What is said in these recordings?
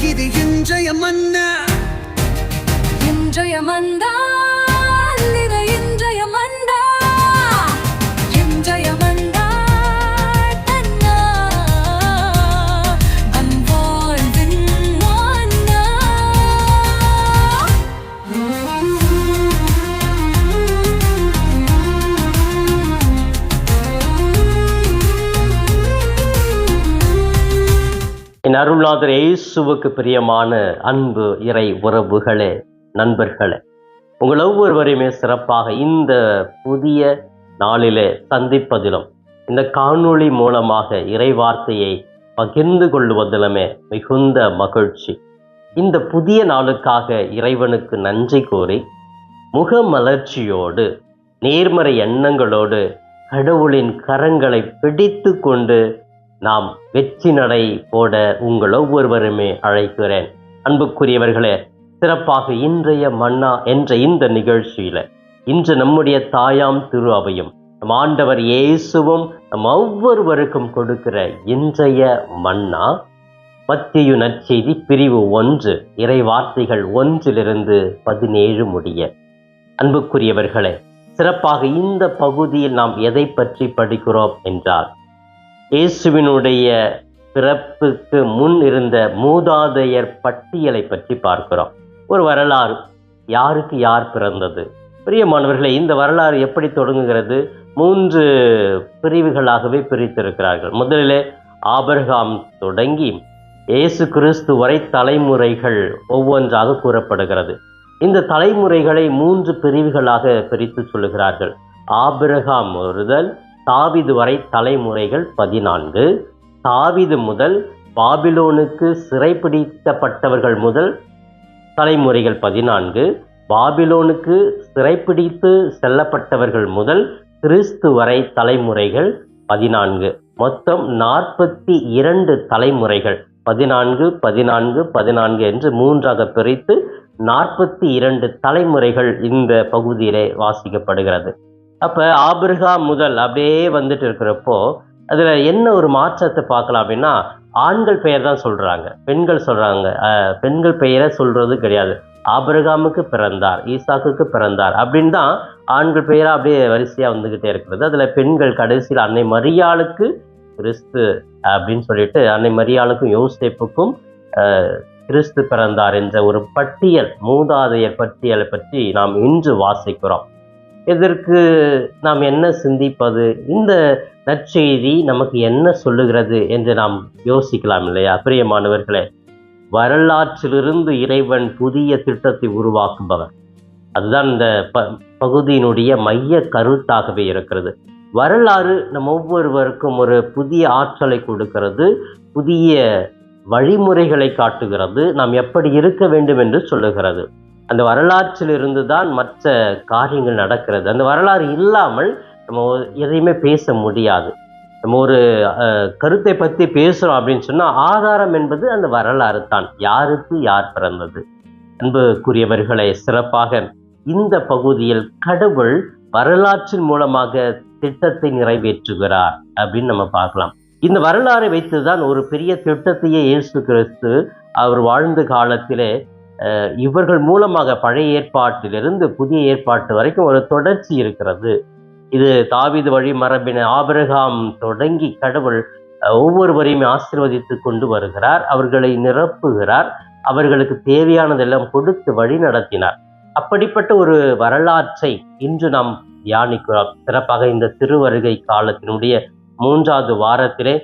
இது இன்றைய மன்னா, இன்றைய மன்னா, இது இன்றைய மன்னா, இன்றைய மன்னா, தன்னா அன்பாழ்வின் மன்னா. என் அருள்நாதர் இயேசுவுக்கு பிரியமான அன்பு இறை உறவுகளே, நண்பர்களே, உங்கள் ஒவ்வொருவரையுமே சிறப்பாக இந்த புதிய நாளிலே சந்திப்பதிலும் இந்த காணொளி மூலமாக இறை வார்த்தையை பகிர்ந்து கொள்வதிலுமே மிகுந்த மகிழ்ச்சி. இந்த புதிய நாளுக்காக இறைவனுக்கு நன்றி கூறி முகமலர்ச்சியோடு நேர்மறை எண்ணங்களோடு கடவுளின் கரங்களை பிடித்து கொண்டு நாம் வெற்றி நடை போட உங்கள் ஒவ்வொருவருமே அழைக்கிறேன். அன்புக்குரியவர்களே, சிறப்பாக இன்றைய மன்னா என்ற இந்த நிகழ்ச்சியில இன்று நம்முடைய தாயாம் திரு அவையும் நம் ஆண்டவர் இயேசுவும் நம் ஒவ்வொருவருக்கும் கொடுக்கிற இன்றைய மன்னா மத்தேயு நற்செய்தி பிரிவு 1 இறை வார்த்தைகள் 1-17 முடிய. அன்புக்குரியவர்களே, சிறப்பாக இந்த பகுதியில் நாம் எதை பற்றி படிக்கிறோம் என்றால், இயேசுவினுடைய பிறப்புக்கு முன் இருந்த மூதாதையர் பட்டியலை பற்றி பார்க்கிறோம். ஒரு வரலாறு, யாருக்கு யார் பிறந்தது. பிரியமானவர்களே, இந்த வரலாறு எப்படி தொடங்குகிறது? 3 பிரிவுகளாகவே பிரித்திருக்கிறார்கள். முதலிலே ஆபிரகாம் தொடங்கி இயேசு கிறிஸ்து வரை தலைமுறைகள் ஒவ்வொன்றாக கூறப்படுகிறது. இந்த தலைமுறைகளை 3 பிரிவுகளாக பிரித்து சொல்லுகிறார்கள். ஆபிரகாம் முதல் தாவீது வரை தலைமுறைகள் 14, தாவீது முதல் பாபிலோனுக்கு சிறைப்பிடிக்கப்பட்டவர்கள் முதல் தலைமுறைகள் 14, பாபிலோனுக்கு சிறைப்பிடித்து செல்லப்பட்டவர்கள் முதல் கிறிஸ்து வரை தலைமுறைகள் 14. மொத்தம் 42 தலைமுறைகள், 14, 14, 14 என்று 3ஆக பிரித்து 42 தலைமுறைகள் இந்த பகுதியிலே வாசிக்கப்படுகிறது. அப்போ ஆபிரகாம் முதல் அப்படியே வந்துட்டு இருக்கிறப்போ அதில் என்ன ஒரு மாற்றத்தை பார்க்கலாம் அப்படின்னா, ஆண்கள் பெயர் தான் சொல்கிறாங்க, பெண்கள் சொல்கிறாங்க. பெண்கள் பெயரை சொல்கிறது கிடையாது. ஆபிரகாமுக்கு பிறந்தார், ஈசாக்குக்கு பிறந்தார் அப்படின்னு தான் ஆண்கள் பெயராக அப்படியே வரிசையாக வந்துக்கிட்டே இருக்கிறது. அதில் பெண்கள் கடைசியில் அன்னை மரியாளுக்கு கிறிஸ்து அப்படின்னு சொல்லிட்டு அன்னை மரியாளுக்கும் யோசேப்புக்கும் கிறிஸ்து பிறந்தார் என்ற ஒரு பட்டியல், மூதாதையர் பட்டியலை பற்றி நாம் இன்று வாசிக்கிறோம். இதற்கு நாம் என்ன சிந்திப்பது? இந்த நற்செய்தி நமக்கு என்ன சொல்லுகிறது என்று நாம் யோசிக்கலாம் இல்லையா? பிரியமானவர்களே, வரலாற்றிலிருந்து இறைவன் புதிய திட்டத்தை உருவாக்குபவர். அதுதான் இந்த பகுதியினுடைய மைய கருத்தாகவே இருக்கிறது. வரலாறு நம் ஒவ்வொருவருக்கும் ஒரு புதிய ஆற்றலை கொடுக்கிறது, புதிய வழிமுறைகளை காட்டுகிறது, நாம் எப்படி இருக்க வேண்டும் என்று சொல்லுகிறது. அந்த வரலாற்றிலிருந்து தான் மற்ற காரியங்கள் நடக்கிறது. அந்த வரலாறு இல்லாமல் நம்ம எதையுமே பேச முடியாது. நம்ம ஒரு கருத்தை பற்றி பேசுகிறோம் அப்படின்னு சொன்னால் ஆதாரம் என்பது அந்த வரலாறு தான். யாருக்கு யார் பிறந்தது. அன்புக்குரியவர்களை, சிறப்பாக இந்த பகுதியில் கடவுள் வரலாற்றின் மூலமாக திட்டத்தை நிறைவேற்றுகிறார் அப்படின்னு நம்ம பார்க்கலாம். இந்த வரலாறை வைத்து தான் ஒரு பெரிய திட்டத்தையே இயேசு கிறிஸ்து அவர் வாழ்ந்த காலத்திலே இவர்கள் மூலமாக பழைய ஏற்பாட்டிலிருந்து புதிய ஏற்பாட்டு வரைக்கும் ஒரு தொடர்ச்சி இருக்கிறது. இது தாவீது வழி மரபின ஆபிரகாம் தொடங்கி கடவுள் ஒவ்வொருவரையுமே ஆசீர்வதித்து கொண்டு வருகிறார், அவர்களை நிரப்புகிறார், அவர்களுக்கு தேவையானதெல்லாம் கொடுத்து வழி நடத்தினார். அப்படிப்பட்ட ஒரு வரலாற்றை இன்று நாம் தியானிக்கிறோம். சிறப்பாக இந்த திருவருகை காலத்தினுடைய 3வது வாரத்திலே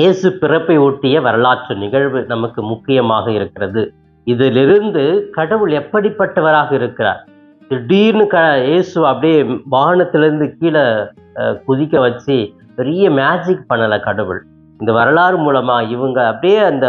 இயேசு பிறப்பை ஒட்டிய வரலாற்று நிகழ்வு நமக்கு முக்கியமாக இருக்கிறது. இதிலிருந்து கடவுள் எப்படிப்பட்டவராக இருக்கிறார்? திடீர்னு இயேசு அப்படியே வானத்திலிருந்து கீழே குதிக்க வச்சு பெரிய மேஜிக் பண்ணலை கடவுள். இந்த வரலாறு மூலமா இவங்க அப்படியே அந்த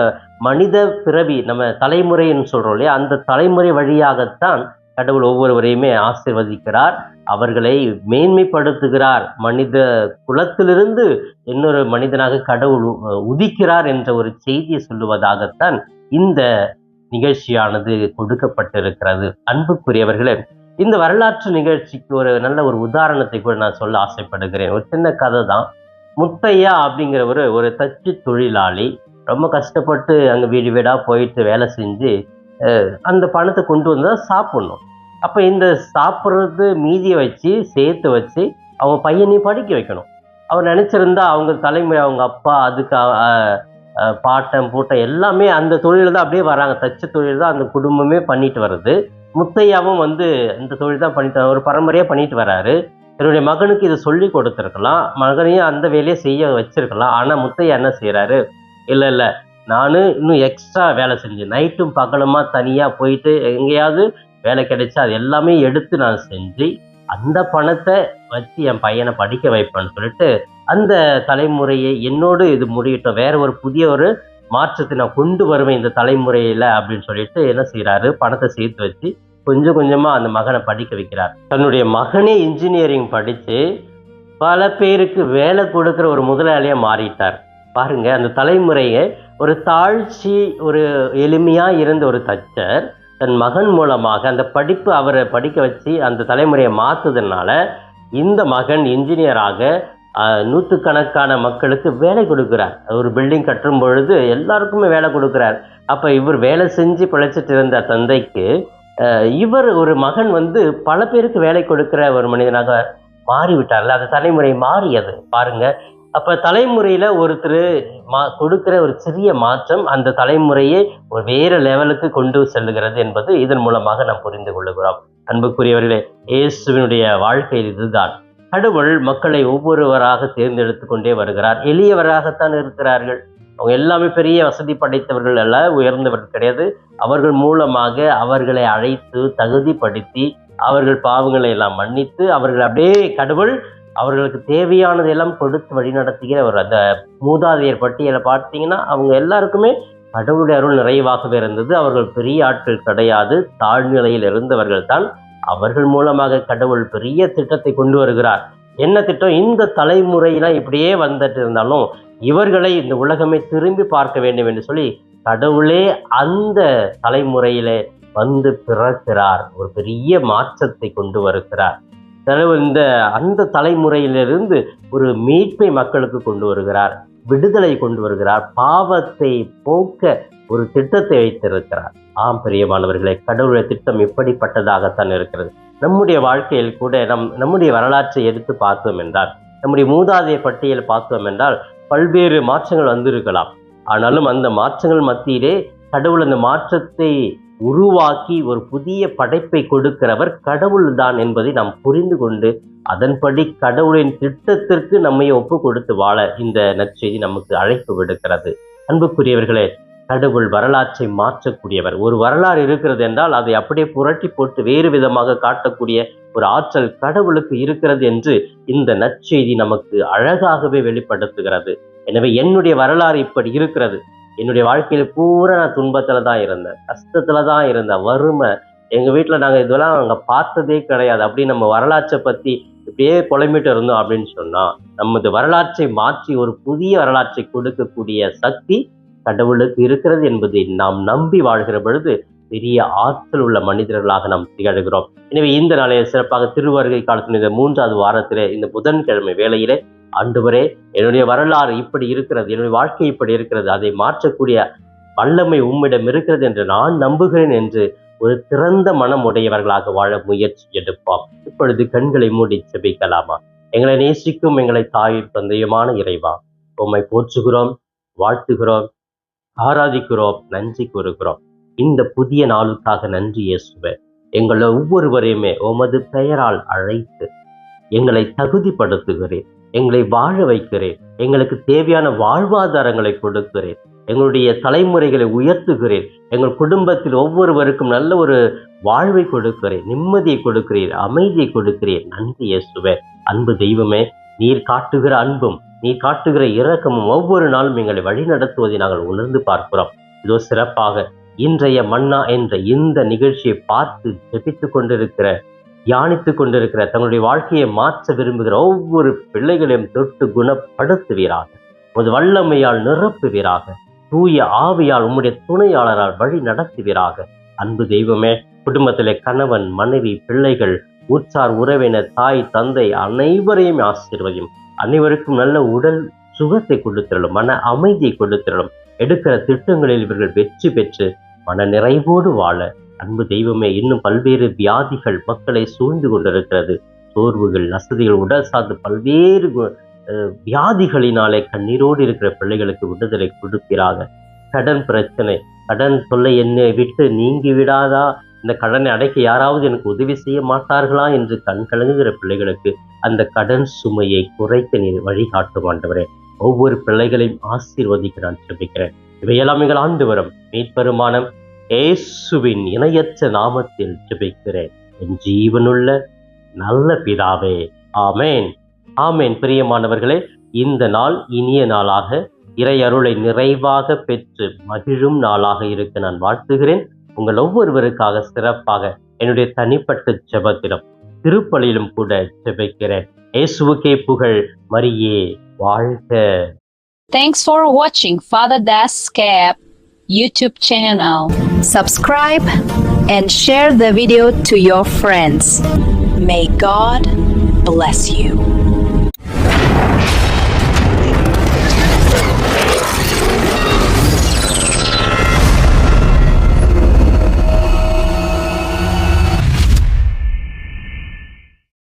மனித பிறவி, நம்ம தலைமுறைன்னு சொல்றோம் இல்லையா, அந்த தலைமுறை வழியாகத்தான் கடவுள் ஒவ்வொருவரையுமே ஆசீர்வதிக்கிறார், அவர்களை மேன்மைப்படுத்துகிறார். மனித குலத்திலிருந்து இன்னொரு மனிதனாக கடவுள் உதிக்கிறார் என்ற ஒரு செய்தியை சொல்லுவதாகத்தான் இந்த நிகழ்ச்சியானது கொடுக்கப்பட்டிருக்கிறது. அன்புக்குரியவர்களே, இந்த வரலாற்று நிகழ்ச்சிக்கு ஒரு நல்ல ஒரு உதாரணத்தை கூட நான் சொல்ல ஆசைப்படுகிறேன். ஒரு சின்ன கதை தான். முத்தையா அப்படிங்கிறவர் ஒரு தச்சு தொழிலாளி. ரொம்ப கஷ்டப்பட்டு அங்கே வீடு வீடாக போயிட்டு வேலை செஞ்சு அந்த பணத்தை கொண்டு வந்து தான் சாப்பிட்ணும். அப்போ இந்த சாப்பிட்றது மீதியை வச்சு சேர்த்து வச்சு அவங்க பையனையும் படிக்க வைக்கணும். அவர் நினச்சிருந்தா அவங்க தலைமுறை, அவங்க அப்பா, அதுக்கு பாட்டம் பூட்டம் எல்லாமே அந்த தொழில் தான் அப்படியே வராங்க. தச்ச தொழில் தான் அந்த குடும்பமே பண்ணிட்டு வருது. முத்தையாவும் இந்த தொழில் தான் பண்ணிட்டு ஒரு பரம்பரையாக பண்ணிட்டு வராரு. என்னுடைய மகனுக்கு இதை சொல்லி கொடுத்துருக்கலாம், மகனையும் அந்த வேலையை செய்ய வச்சிருக்கலாம். ஆனால் முத்தையா என்ன செய்கிறாரு, இல்லை நான் இன்னும் எக்ஸ்ட்ரா வேலை செஞ்சு நைட்டும் பகலுமா தனியாக போயிட்டு எங்கேயாவது வேலை கிடைச்சா அது எல்லாமே எடுத்து நான் செஞ்சு அந்த பணத்தை வச்சு என் பையனை படிக்க வைப்பேன்னு சொல்லிட்டு அந்த தலைமுறையை என்னோடு இது முடியட்டும், வேற ஒரு புதிய ஒரு மாற்றத்தை நான் கொண்டு வருவேன் இந்த தலைமுறையில் அப்படின்னு சொல்லிட்டு என்ன செய்கிறாரு, பணத்தை சேர்த்து வச்சு கொஞ்சம் கொஞ்சமாக அந்த மகனை படிக்க வைக்கிறார். தன்னுடைய மகனே இன்ஜினியரிங் படித்து பல பேருக்கு வேலை கொடுக்குற ஒரு முதலாளியாக மாறிட்டார். பாருங்க, அந்த தலைமுறையை ஒரு தாழ்ச்சி, ஒரு எளிமையாக இருந்த ஒரு தச்சர் தன் மகன் மூலமாக அந்த படிப்பு அவரை படிக்க வச்சு அந்த தலைமுறையை மாற்றுறதுனால இந்த மகன் இன்ஜினியராக நூற்றுக்கணக்கான மக்களுக்கு வேலை கொடுக்குறார். ஒரு பில்டிங் கட்டும் பொழுது எல்லாருக்குமே வேலை கொடுக்குறார். அப்போ இவர் வேலை செஞ்சு பிழைச்சிட்டு இருந்த தந்தைக்கு இவர் ஒரு மகன் பல பேருக்கு வேலை கொடுக்குற ஒரு மனிதனாக மாறிவிட்டார்ல. அந்த தலைமுறை மாறியது பாருங்க. அப்போ தலைமுறையில் ஒருத்தர் கொடுக்குற ஒரு சிறிய மாற்றம் அந்த தலைமுறையை ஒரு வேறு லெவலுக்கு கொண்டு செல்லுகிறது என்பது இதன் மூலமாக நாம் புரிந்து கொள்ளுகிறோம். அன்புக்குரியவர்களே, இயேசுவினுடைய வாழ்க்கையில் இதுதான். கடவுள் மக்களை ஒவ்வொருவராக தேர்ந்தெடுத்து கொண்டே வருகிறார். எளியவராகத்தான் இருக்கிறார்கள். அவங்க எல்லாமே பெரிய வசதி படைத்தவர்கள் அல்ல, உயர்ந்தவர்கள் கிடையாது. அவர்கள் மூலமாக அவர்களை அழைத்து தகுதிப்படுத்தி அவர்கள் பாவங்களை எல்லாம் மன்னித்து அவர்கள் அப்படியே கடவுள் அவர்களுக்கு தேவையானதெல்லாம் கொடுத்து வழிநடத்துகிறவர். அந்த மூதாதையர் பட்டியலை பார்த்தீங்கன்னா அவங்க எல்லாருக்குமே கடவுளுடைய அருள் நிறைவாகவே இருந்தது. அவர்கள் பெரிய ஆட்கள் கிடையாது, தாழ்நிலையில் இருந்தவர்கள் தான். அவர்கள் மூலமாக கடவுள் பெரிய திட்டத்தை கொண்டு வருகிறார். என்ன திட்டம்? இந்த தலைமுறையெல்லாம் இப்படியே வந்துட்டு இருந்தாலும் இவர்களை இந்த உலகமே திரும்பி பார்க்க வேண்டும் என்று சொல்லி கடவுளே அந்த தலைமுறையிலே பிறக்கிறார். ஒரு பெரிய மாற்றத்தை கொண்டு வருகிறார். அந்த தலைமுறையிலிருந்து ஒரு மீட்பை மக்களுக்கு கொண்டு வருகிறார், விடுதலை கொண்டு வருகிறார், பாவத்தை போக்க ஒரு திட்டத்தை வைத்திருக்கிறார். ஆம் பிரியமானவர்களே, கடவுளுடைய திட்டம் இப்படிப்பட்டதாகத்தான் இருக்கிறது. நம்முடைய வாழ்க்கையில் கூட நம்முடைய வரலாற்றை எடுத்து பார்த்தோம் என்றால், நம்முடைய மூதாதைய பட்டியல் பார்த்தோம் என்றால் பல்வேறு மாற்றங்கள் வந்திருக்கலாம். ஆனாலும் அந்த மாற்றங்கள் மத்தியிலே கடவுள் அந்த மாற்றத்தை உருவாக்கி ஒரு புதிய படைப்பை கொடுக்கிறவர் கடவுள் தான் என்பதை நாம் புரிந்து கொண்டு அதன்படி கடவுளின் திட்டத்திற்கு நம்மை ஒப்பு கொடுத்து வாழ இந்த நற்செய்தி நமக்கு அழைப்பு விடுக்கிறது. அன்புக்குரியவர்களே, கடவுள் வரலாற்றை மாற்றக்கூடியவர். ஒரு வரலாறு இருக்கிறது என்றால் அதை அப்படியே புரட்டி போட்டு வேறு விதமாக காட்டக்கூடிய ஒரு ஆற்றல் கடவுளுக்கு இருக்கிறது என்று இந்த நற்செய்தி நமக்கு அழகாகவே வெளிப்படுத்துகிறது. எனவே என்னுடைய வரலாறு இப்படி இருக்கிறது. என்னுடைய வாழ்க்கையில் பூரா நான் துன்பத்தில் தான் இருந்தேன், கஷ்டத்தில் தான் இருந்தேன், வறுமை, எங்கள் வீட்டில் நாங்கள் இதெல்லாம் நாங்கள் பார்த்ததே கிடையாது அப்படி நம்ம வரலாற்றை பற்றி இப்படியே புலம்பிட்டு இருந்தோம் அப்படின்னு சொன்னால், நமது வரலாற்றை மாற்றி ஒரு புதிய வரலாற்றை கொடுக்கக்கூடிய சக்தி கடவுளுக்கு இருக்கிறது என்பதை நாம் நம்பி வாழ்கிற பொழுது பெரிய ஆற்றல் உள்ள மனிதர்களாக நாம் திகழ்கிறோம். எனவே இந்த நாளைய சிறப்பாக திருவருகை காலத்தின் இந்த 3வது வாரத்திலே இந்த புதன்கிழமை வேளையிலே, ஆண்டவரே, என்னுடைய வரலாறு இப்படி இருக்கிறது, என்னுடைய வாழ்க்கை இப்படி இருக்கிறது, அதை மாற்றக்கூடிய வல்லமை உம்மிடம் இருக்கிறது என்று நான் நம்புகிறேன் என்று ஒரு திறந்த மனம் உடையவர்களாக வாழ முயற்சி எடுப்போம். இப்பொழுது கண்களை மூடி செபிக்கலாமா? எங்களை நேசிக்கும் எங்களை தாயும் தந்தையுமான இறைவா, உம்மை போற்றுகிறோம், வாழ்த்துகிறோம், ஆராதிக்கிறோம், நன்றி கூறுகிறோம். இந்த புதிய நாளுக்காக நன்றி இயேசுவே. எங்களை ஒவ்வொருவரையுமே உமது பெயரால் அழைத்து எங்களை தகுதிப்படுத்துகிறேன், எங்களை வாழ வைக்கிறேன், எங்களுக்கு தேவையான வாழ்வாதாரங்களை கொடுக்கிறேன், எங்களுடைய தலைமுறைகளை உயர்த்துகிறேன், எங்கள் குடும்பத்தில் ஒவ்வொருவருக்கும் நல்ல ஒரு வாழ்வை கொடுக்கிறேன், நிம்மதியை கொடுக்கிறேன், அமைதியை கொடுக்கிறேன். நன்றி இயேசுவே. அன்பு தெய்வமே, நீர் காட்டுகிற அன்பும் நீர் காட்டுகிற இரக்கமும் ஒவ்வொரு நாளும் எங்களை வழி நடத்துவதை நாங்கள் உணர்ந்து பார்க்கிறோம். இதோ சிறப்பாக இன்றைய மன்னா என்ற இந்த நிகழ்ச்சியை பார்த்து ஜெபித்து கொண்டிருக்கிற, தியானித்து கொண்டிருக்கிற, தங்களுடைய வாழ்க்கையை மாற்ற விரும்புகிற ஒவ்வொரு பிள்ளைகளையும் தொட்டு குணப்படுத்துவீராக, உமது வல்லமையால் நிரப்புவீராக, தூய ஆவியால் உம்முடைய துணையாளரால் வழி நடத்துவீராக. அன்பு தெய்வமே, குடும்பத்திலே கணவன், மனைவி, பிள்ளைகள், உற்றார், உறவினர், தாய், தந்தை அனைவரையும் ஆசீர்வதியும். அனைவருக்கும் நல்ல உடல் சுகத்தை கொடுத்திரலும், மன அமைதியை கொடுத்திரலும். எடுக்கிற திட்டங்களில் இவர்கள் வெற்றி பெற்று மன நிறைவோடு வாழ அன்பு தெய்வமே, இன்னும் பல்வேறு வியாதிகள் மக்களை சூழ்ந்து கொண்டிருக்கிறது. சோர்வுகள், அசதிகள், உடல் சார்ந்த பல்வேறு வியாதிகளினாலே கண்ணீரோடு இருக்கிற பிள்ளைகளுக்கு விடுதலை கொடுக்கிறாங்க. கடன் பிரச்சனை, கடன் தொல்லை என்னை விட்டு நீங்கி விடாதா, இந்த கடனை அடைக்க யாராவது எனக்கு உதவி செய்ய மாட்டார்களா என்று கண் கலங்குகிற பிள்ளைகளுக்கு அந்த கடன் சுமையை குறைக்க நீர் வழிகாட்டும் ஆண்டவரே. ஒவ்வொரு பிள்ளைகளையும் ஆசீர்வதிக்க நான் ஜெபிக்கிறேன். இவையெல்லாம் எங்கள் ஆண்டவரும் மீட்பெருமான இயேசுவின் இணையற்ற நாமத்தில் ஜெபிக்கிறேன் என் ஜீவனுள்ள நல்ல பிதாவே. ஆமேன், ஆமேன். பிரியமானவர்களே, இந்த நாள் இனிய நாளாக, இறை அருளை நிறைவாக பெற்று மகிழும் நாளாக இருக்க நான் வாழ்த்துகிறேன். உங்கள் ஒவ்வொருவருக்காக சிறப்பாக என்னுடைய தனிப்பட்ட ஜெபத்திலும் திருப்பலியிலும் கூட ஜெபிக்கிறேன். இயேசுவுக்கே புகழ், மரியே வாழ்க. Thanks for watching Father Das Cap YouTube channel. Subscribe and share the video to your friends. May God bless you.